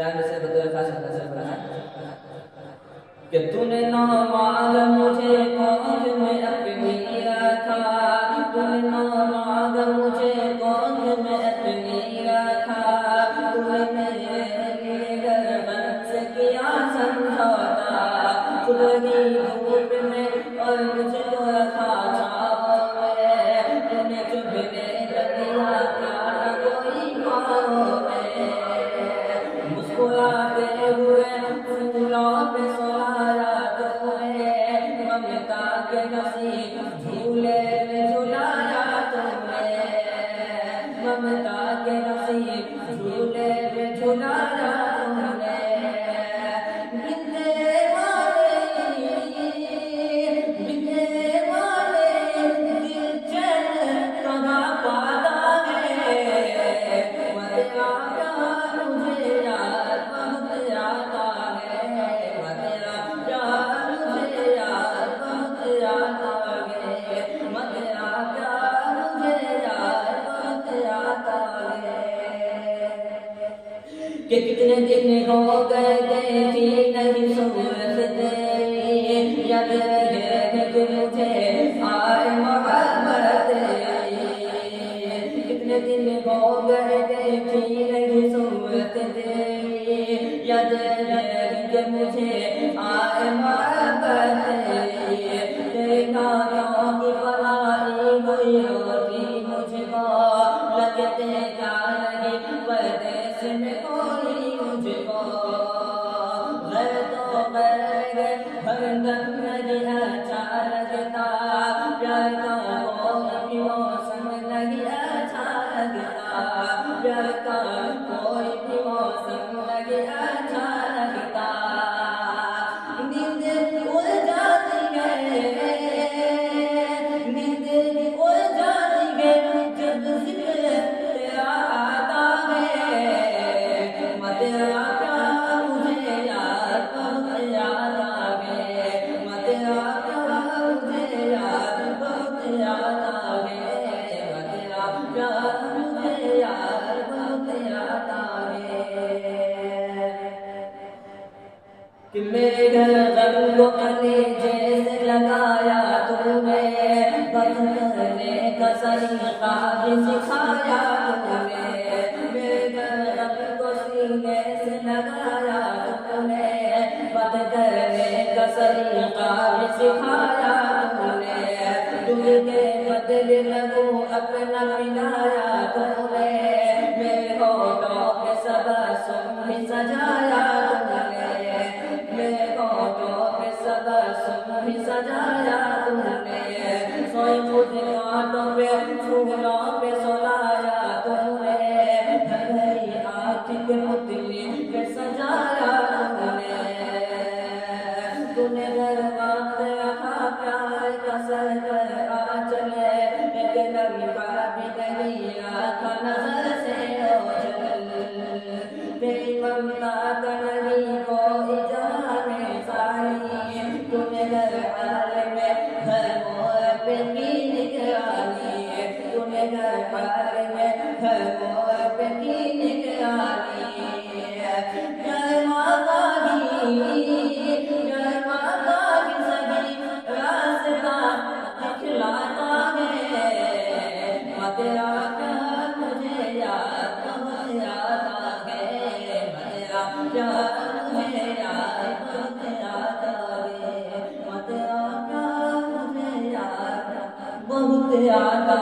Time से बदल कि तूने ना मांग मुझे गोद में अपनी रखा, तूने ना मांग मुझे गोद में अपनी रखा, तूने मेरे लिए गर्दन से किया समझौता, खुलगी धूप में और मुझको रखा छाँव में, तूने चुभने लगिया क्या कोई पाँव में, मुस्कुराते हुए फूलों पे सोलाया तूने, ममता के नसीब झूले में झुलाया तूने, ममता के नसीब झूले में झुलाया तूने, बिकने वाले दिल चैन कहाँ पाता है, तेरा प्यार मुझे यार बहुत आता है, तेरा प्यार मुझे यार बहुत आता है, तेरा प्यार मुझे यार बहुत आता है। कि कितने दिन हो गए देखी नहीं सूरत तेरी, याद रहे कि मुझे आए मोहब्बत तेरी, कितने दिन हो गए देखी नहीं सूरत तेरी, याद रहे कि मुझे आए मोहब्बत तेरी, तेरे गानों की पलाई हुई होती मुझको, लगते क्या नहीं परदेस में कोई मुझको, घर तो घर हरदम नहीं अच्छा लगता, प्यार का कोई भी मौसम नहीं अच्छा लगता, प्यार का कोई भी मौसम नहीं अच्छा लगता, नींद उड़ जाती है, नींद उड़ जाती है जब जिक्र तेरा आता है, तेरा प्यार मुझे यार बहुत याद आवे, तेरा प्यार मुझे यार बहुत याद आवे, तेरा प्यार मुझे यार बहुत याद आवे। कि मेरे घर गम को कलेजे से लगाया तूने, गम करने का सलीका भी सिखाया तूने, मेरे घर गम को सीने से लगाया तूने, बद करने का सलीका भी सिखाया तूने, दूध के बदले लगूं अपना पिलाया तूने, मेरे होठों पे सबसुम भी सजाया तूने, मेरे होठों पे सबसुम भी सजाया तूने, सोई खुद कांटों पे फूलों पे सोलाया तूने, घड़ी आँख के पुतली पे सजाया तूने, तूने दरबार रखा प्यार का सर पर आंचले, एक लम्हा भी नहीं आता नजर से ओझल, तेरी ममता का नहीं कोई जहां सारी, तूने हर हाल में हर मोड़ पे की निगरानी, तूने हर हाल में हर मोड़ पे की निगरानी, जय माता की, जय माता की सभी रास्ता दिखलाता है, तेरा प्यार मुझे यार बहुत आता है, तेरा प्यार मुझे यार बहुत आता है, तेरा प्यार मुझे यार बहुत आता